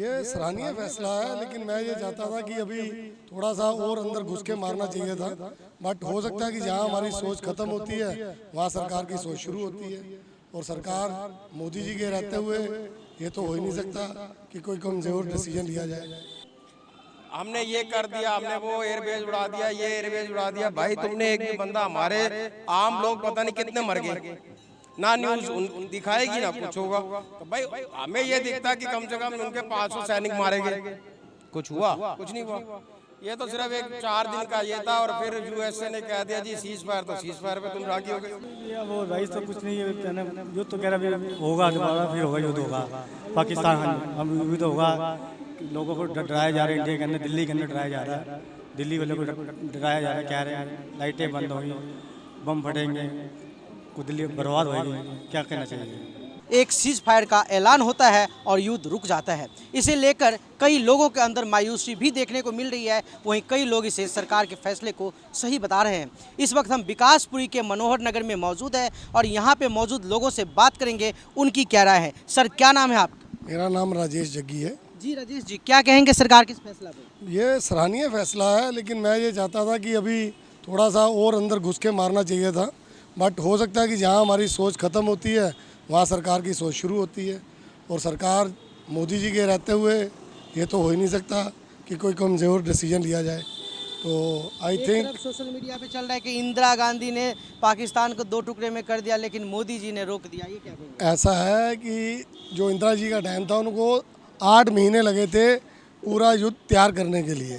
ये सराहनीय फैसला है, लेकिन मैं ये चाहता था कि अभी थोड़ा सा और अंदर घुस के मारना चाहिए था। बट हो सकता है कि जहाँ हमारी सोच खत्म होती है वहाँ सरकार की सोच शुरू होती है, और सरकार मोदी जी के रहते हुए ये तो हो ही नहीं सकता कि कोई कमजोर डिसीजन लिया जाए। हमने ये कर दिया, हमने वो एयरबेस उड़ा दिया, ये एयरबेस उड़ा दिया। भाई तुमने एक भी बंदा, हमारे आम लोग पता नहीं कितने मर गए, ना न्यूज दिखाएगी ना कुछ होगा। तो भाई हमें ये दिखता कि कम से कम उनके 500 सैनिक मारे गए, कुछ हुआ? कुछ नहीं हुआ। ये तो सिर्फ एक 4 दिन का ये था, और फिर यूएसए ने कह दिया जी सीज फायर, तो सीज फायर पे तुम राजी हो गए। वो भाई तो कुछ नहीं है, युद्ध तो कह रहा होगा दोबारा, फिर होगा युद्ध होगा पाकिस्तान, हम युद्ध होगा। लोगों को डराया जा रहा है, इंडिया के अंदर, दिल्ली के अंदर डराया जा रहा है, दिल्ली वालों को डराया जा रहा है, कह रहे हैं लाइटें बंद होंगी, बम फटेंगे, कुछ दिल्ली बर्बाद होगी। क्या कहना चाहिए? एक सीज फायर का ऐलान होता है और युद्ध रुक जाता है। इसे लेकर कई लोगों के अंदर मायूसी भी देखने को मिल रही है। वहीं कई लोग इसे सरकार के फैसले को सही बता रहे हैं। इस वक्त हम विकासपुरी के मनोहर नगर में मौजूद है और यहाँ पे मौजूद लोगों से बात करेंगे, उनकी क्या राय है। सर, क्या नाम है आपका? मेरा नाम राजेश जग्गी है। जी राजेश जी, क्या कहेंगे सरकार के इस फैसला पे? ये सराहनीय फैसला है, लेकिन मैं ये चाहता था कि अभी थोड़ा सा और अंदर घुस के मारना चाहिए था। बट हो सकता है कि जहाँ हमारी सोच ख़त्म होती है वहाँ सरकार की सोच शुरू होती है, और सरकार मोदी जी के रहते हुए ये तो हो ही नहीं सकता कि कोई कमज़ोर डिसीजन लिया जाए। तो आई थिंक सोशल मीडिया पे चल रहा है कि इंदिरा गांधी ने पाकिस्तान को 2 टुकड़े में कर दिया, लेकिन मोदी जी ने रोक दिया। ये क्या कहेंगे? ऐसा है कि जो इंदिरा जी का टाइम था, उनको 8 महीने लगे थे पूरा युद्ध तैयार करने के लिए,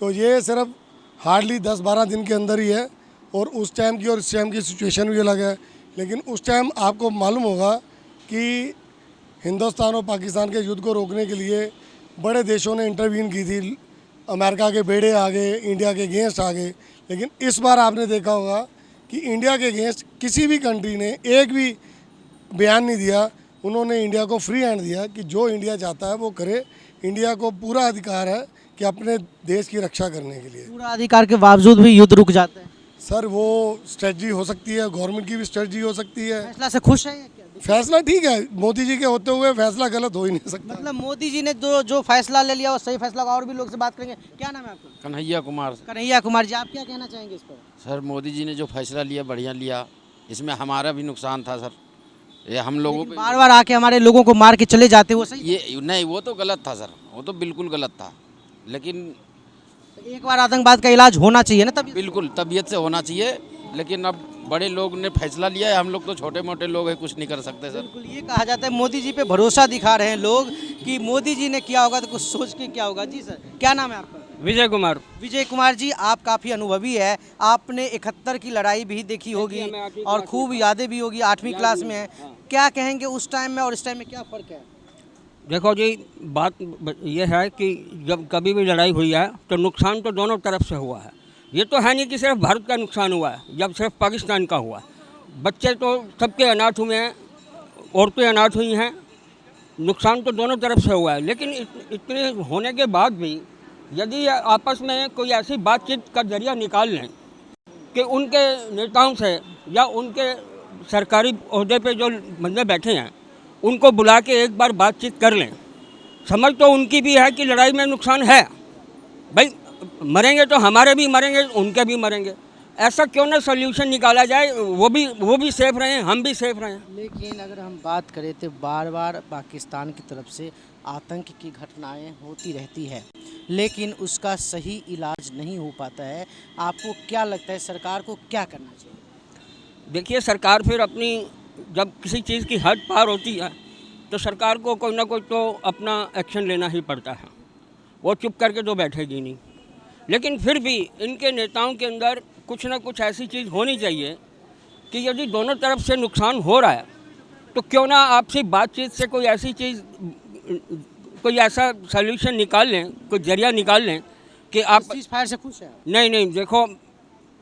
तो ये सिर्फ हार्डली 10-12 दिन के अंदर ही है। और उस टाइम की और इस टाइम की सिचुएशन भी अलग है। लेकिन उस टाइम आपको मालूम होगा कि हिंदुस्तान और पाकिस्तान के युद्ध को रोकने के लिए बड़े देशों ने इंटरवीन की थी, अमेरिका के बेड़े आ गए, इंडिया के अगेंस्ट आ गए। लेकिन इस बार आपने देखा होगा कि इंडिया के अगेंस्ट किसी भी कंट्री ने एक भी बयान नहीं दिया। उन्होंने इंडिया को फ्री हैंड दिया कि जो इंडिया चाहता है वो करे। इंडिया को पूरा अधिकार है कि अपने देश की रक्षा करने के लिए। पूरा अधिकार के बावजूद भी युद्ध रुक जाता है। सर, वो स्ट्रेटजी हो सकती है, गवर्नमेंट की भी स्ट्रेटजी हो सकती है। फैसला से खुश है या क्या? फैसला ठीक है, मोदी जी के होते हुए फैसला गलत हो ही नहीं सकता। मतलब मोदी जी ने जो फैसला ले लिया वो सही फैसला होगा। और भी लोग से बात करेंगे। क्या नाम है आपका? कन्हैया कुमार। कन्हैया कुमार जी, आप क्या कहना चाहेंगे इस पर? सर, मोदी जी ने जो फैसला लिया बढ़िया लिया, इसमें हमारा भी नुकसान था सर। ये हम लोगों को बार बार आके हमारे लोगों को मार के चले जाते, वो सही? ये नहीं, वो तो गलत था सर, वो तो बिल्कुल गलत था। लेकिन एक बार आतंकवाद का इलाज होना चाहिए ना, तब बिल्कुल तबीयत से होना चाहिए। लेकिन अब बड़े लोग ने फैसला लिया है, हम लोग तो छोटे मोटे लोग हैं, कुछ नहीं कर सकते सर। बिल्कुल। ये कहा जाता है मोदी जी पे भरोसा दिखा रहे हैं लोग कि मोदी जी ने किया होगा तो कुछ सोच के क्या होगा। जी सर, क्या नाम है आपका? विजय कुमार। विजय कुमार जी, आप काफ़ी अनुभवी है। आपने 71 की लड़ाई भी देखी होगी और खूब यादें भी होगी, 8वीं क्लास में है। क्या कहेंगे उस टाइम में और इस टाइम में क्या फ़र्क है? देखो जी, बात ये है कि जब कभी भी लड़ाई हुई है तो नुकसान तो दोनों तरफ से हुआ है। ये तो है नहीं कि सिर्फ भारत का नुकसान हुआ है, जब सिर्फ पाकिस्तान का हुआ। बच्चे तो सबके अनाथ हुए हैं, औरतें अनाथ हुई हैं, नुकसान तो दोनों तरफ से हुआ है। लेकिन इतने होने के बाद भी यदि आपस में कोई ऐसी बातचीत का जरिया निकाल लें कि उनके नेताओं से या उनके सरकारी ओहदे पे जो बंदे बैठे हैं उनको बुला के एक बार बातचीत कर लें। समझ तो उनकी भी है कि लड़ाई में नुकसान है, भाई मरेंगे तो हमारे भी मरेंगे, उनके भी मरेंगे। ऐसा क्यों ना सॉल्यूशन निकाला जाए, वो भी सेफ रहें, हम भी सेफ रहें। लेकिन अगर हम बात करें तो बार बार पाकिस्तान की तरफ से आतंक की घटनाएं होती रहती है, लेकिन उसका सही इलाज नहीं हो पाता है। आपको क्या लगता है सरकार को क्या करना चाहिए? देखिए, सरकार फिर अपनी जब किसी चीज़ की हद पार होती है तो सरकार को कोई ना कोई तो अपना एक्शन लेना ही पड़ता है। वो चुप करके तो बैठेगी नहीं। लेकिन फिर भी इनके नेताओं के अंदर कुछ ना कुछ ऐसी चीज़ होनी चाहिए कि यदि दोनों तरफ से नुकसान हो रहा है तो क्यों ना आपसी बातचीत से कोई ऐसी चीज़, कोई ऐसा सॉल्यूशन निकाल लें, कोई जरिया निकाल लें कि आप सीज फायर से खुश है? नहीं, देखो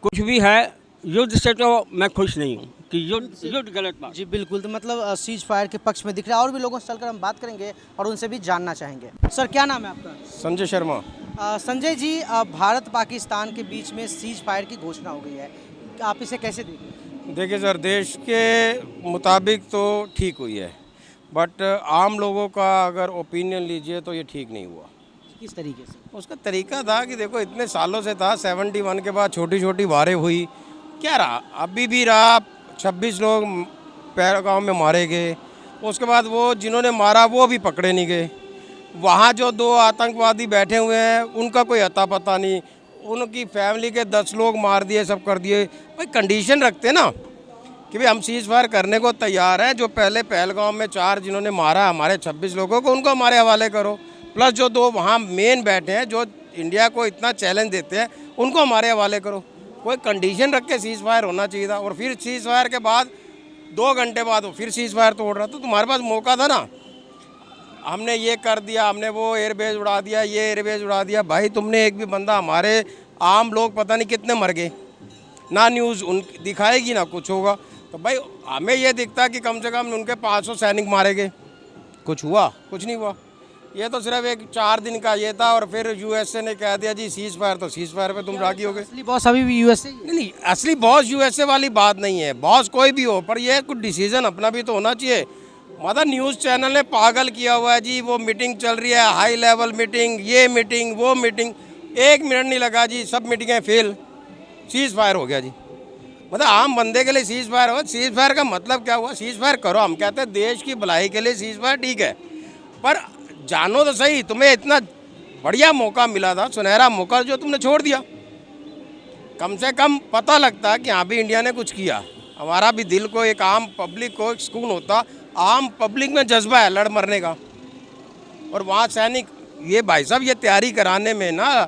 कुछ भी है, युद्ध से तो मैं खुश नहीं हूँ कि युद्ध गलत बात। जी बिल्कुल। तो मतलब सीज फायर के पक्ष में दिख रहा है। और भी लोगों से चलकर हम बात करेंगे और उनसे भी जानना चाहेंगे। सर, क्या नाम है आपका? संजय शर्मा। संजय जी, भारत पाकिस्तान के बीच में सीज फायर की घोषणा हो गई है, आप इसे कैसे देखते हैं? देखिए सर, देश के मुताबिक तो ठीक हुई है, बट आम लोगों का अगर ओपिनियन लीजिए तो ये ठीक नहीं हुआ। किस तरीके से? उसका तरीका था कि देखो इतने सालों से था, 71 के बाद छोटी छोटी वारें हुई, क्या रहा, अभी भी रहा, 26 लोग पहलगाम में मारे गए। उसके बाद वो जिन्होंने मारा वो भी पकड़े नहीं गए। वहाँ जो 2 आतंकवादी बैठे हुए हैं उनका कोई अता पता नहीं, उनकी फैमिली के 10 लोग मार दिए, सब कर दिए। भाई कंडीशन रखते ना कि भाई हम सीज़ फायर करने को तैयार हैं, जो पहले पहलगाम में 4 जिन्होंने मारा हमारे 26 लोगों को, उनको हमारे हवाले करो, प्लस जो 2 वहाँ मेन बैठे हैं जो इंडिया को इतना चैलेंज देते हैं उनको हमारे हवाले करो। कोई कंडीशन रख के सीज़ फायर होना चाहिए था। और फिर सीज़ फायर के बाद 2 घंटे बाद वो फिर सीज़ फायर तोड़ रहा था। तुम्हारे पास मौका था ना, हमने ये कर दिया, हमने वो एयरबेस उड़ा दिया, ये एयरबेस उड़ा दिया। भाई तुमने एक भी बंदा, हमारे आम लोग पता नहीं कितने मर गए, ना न्यूज़ उन दिखाएगी ना कुछ होगा। तो भाई हमें ये दिखता कि कम से कम उनके 500 सैनिक मारे गए, कुछ हुआ? कुछ नहीं हुआ। ये तो सिर्फ एक 4 दिन का ये था और फिर यूएसए ने कह दिया जी सीज़ फायर, तो सीज़ फायर पे तुम रागी हो गए। असली बॉस अभी भी यूएसए ही है? नहीं, असली बॉस यूएसए वाली बात नहीं है, बॉस कोई भी हो, पर ये कुछ डिसीजन अपना भी तो होना चाहिए। मतलब न्यूज़ चैनल ने पागल किया हुआ है जी, वो मीटिंग चल रही है, हाई लेवल मीटिंग, ये मीटिंग, वो मीटिंग, 1 मिनट नहीं लगा जी, सब मीटिंगें फेल, सीज़ फायर हो गया जी। मतलब आम बंदे के लिए सीज़ फायर हो, सीज़ फायर का मतलब क्या हुआ? सीज़ फायर करो, हम कहते हैं देश की भलाई के लिए सीज़ फायर ठीक है, पर जानो तो सही, तुम्हें इतना बढ़िया मौका मिला था, सुनहरा मौका, जो तुमने छोड़ दिया। कम से कम पता लगता कि हाँ भी इंडिया ने कुछ किया, हमारा भी दिल को, एक आम पब्लिक को एक सुकून होता। आम पब्लिक में जज्बा है लड़ मरने का, और वहाँ सैनिक, ये भाई साहब ये तैयारी कराने में ना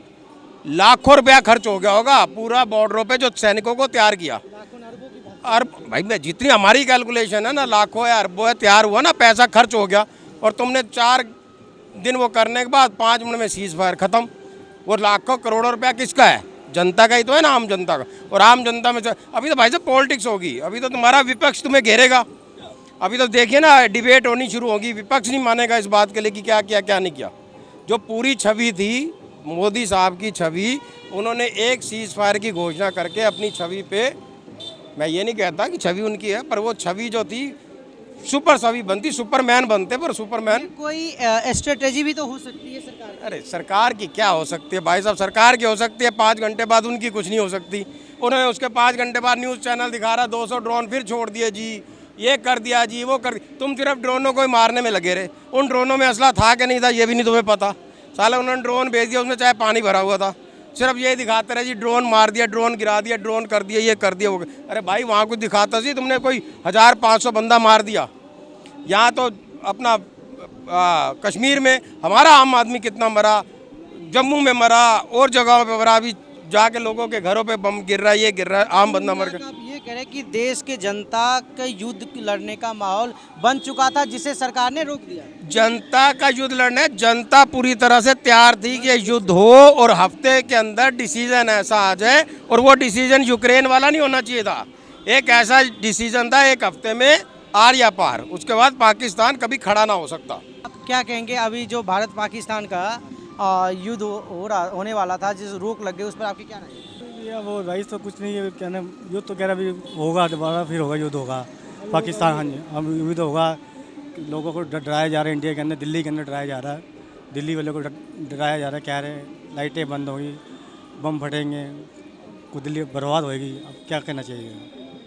लाखों रुपया खर्च हो गया होगा, पूरा बॉर्डरों पे जो सैनिकों को तैयार किया। और भाई मैं जितनी हमारी कैलकुलेशन है ना, लाखों या अरबों है तैयार हुआ ना, पैसा खर्च हो गया, और तुमने 4 दिन वो करने के बाद 5 मिनट में सीज़ फायर ख़त्म। वो लाखों करोड़ों रुपया किसका है? जनता का ही तो है ना, आम जनता का। और आम जनता में अभी तो भाई साहब पॉलिटिक्स होगी, अभी तो तुम्हारा विपक्ष तुम्हें घेरेगा। अभी तो देखिए ना, डिबेट होनी शुरू होगी, विपक्ष नहीं मानेगा इस बात के लिए कि क्या किया क्या नहीं किया। जो पूरी छवि थी मोदी साहब की छवि, उन्होंने एक सीज़ फायर की घोषणा करके अपनी छवि पे, मैं ये नहीं कहता कि छवि उनकी है, पर वो छवि जो थी सुपर छवि बनती, सुपरमैन बनते, पर सुपरमैन। कोई स्ट्रेटेजी भी तो हो सकती है सरकार की। अरे सरकार की क्या हो सकती है भाई साहब? सरकार की हो सकती है, 5 घंटे बाद उनकी कुछ नहीं हो सकती। उन्होंने उसके 5 घंटे बाद न्यूज़ चैनल दिखा रहा 200 ड्रोन फिर छोड़ दिए जी, ये कर दिया जी, वो कर दिया। तुम सिर्फ ड्रोनों को ही मारने में लगे रहे। उन ड्रोनों में असला था कि नहीं था ये भी नहीं तुम्हें पता। साला उन्होंने ड्रोन भेज दिया, उसमें चाहे पानी भरा हुआ था, सिर्फ ये दिखाते रहे जी ड्रोन मार दिया, ड्रोन गिरा दिया, ड्रोन कर दिया, ये कर दिया, वो। अरे भाई वहाँ कुछ दिखाता सी, तुमने कोई 1500 बंदा मार दिया। यहाँ तो अपना कश्मीर में हमारा आम आदमी कितना मरा, जम्मू में मरा, और जगहों पे मरा, अभी जाके लोगों के घरों पे बम गिर रहा है, ये गिर रहा है, आम बंदा मर गया। आप ये कह रहे हैं कि देश के जनता के युद्ध लड़ने का माहौल बन चुका था, जिसे सरकार ने रोक दिया। जनता का युद्ध लड़ने, जनता पूरी तरह से तैयार थी कि युद्ध हो और हफ्ते के अंदर डिसीजन ऐसा आ जाए, और वो डिसीजन यूक्रेन वाला नहीं होना चाहिए था। एक ऐसा डिसीजन था, 1 हफ्ते में आर या पार, उसके बाद पाकिस्तान कभी खड़ा ना हो सकता। आप क्या कहेंगे, अभी जो भारत पाकिस्तान का युद्ध होने वाला था, जिस रोक लग गई, उस पर आपकी क्या राय है? ये वो रईस तो कुछ नहीं है, क्या नाम, युद्ध तो कह रहा अभी होगा, दोबारा फिर होगा, युद्ध होगा पाकिस्तान। हाँ जी, अब युद्ध होगा, लोगों को डराया जा रहा है, इंडिया के अंदर, दिल्ली के अंदर डराया जा रहा है, दिल्ली वालों को डराया जा रहा है, कह रहे लाइटें बंद होगी, बम फटेंगे, कुछ दिल्ली बर्बाद होएगी। अब क्या कहना चाहिए?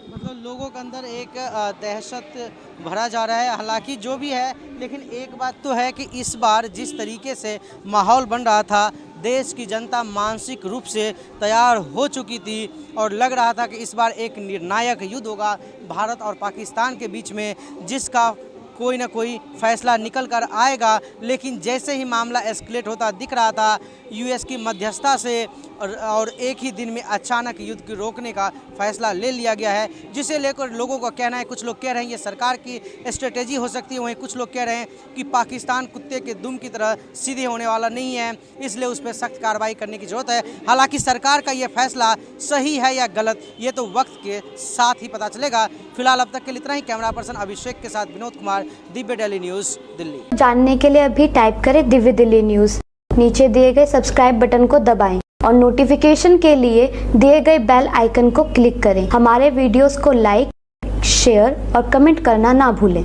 मतलब लोगों के अंदर एक दहशत भरा जा रहा है। हालांकि जो भी है, लेकिन एक बात तो है कि इस बार जिस तरीके से माहौल बन रहा था, देश की जनता मानसिक रूप से तैयार हो चुकी थी, और लग रहा था कि इस बार एक निर्णायक युद्ध होगा भारत और पाकिस्तान के बीच में, जिसका कोई ना कोई फैसला निकल कर आएगा। लेकिन जैसे ही मामला एस्केलेट होता दिख रहा था यूएस की मध्यस्थता से, और एक ही दिन में अचानक युद्ध को रोकने का फैसला ले लिया गया है, जिसे लेकर लोगों का कहना है, कुछ लोग कह रहे हैं ये सरकार की स्ट्रेटेजी हो सकती है, वहीं कुछ लोग कह रहे हैं कि पाकिस्तान कुत्ते के दुम की तरह सीधे होने वाला नहीं है, इसलिए उस पर सख्त कार्रवाई करने की जरूरत है। हालांकि सरकार का ये फैसला सही है या गलत, ये तो वक्त के साथ ही पता चलेगा। फिलहाल अब तक के लिए इतना ही। कैमरा पर्सन अभिषेक के साथ विनोद कुमार, दिव्य डेली न्यूज़, दिल्ली। जानने के लिए अभी टाइप करें दिव्य दिल्ली न्यूज़, नीचे दिए गए सब्सक्राइब बटन को दबाएं और नोटिफिकेशन के लिए दिए गए बेल आइकन को क्लिक करें। हमारे वीडियोस को लाइक, शेयर और कमेंट करना ना भूलें।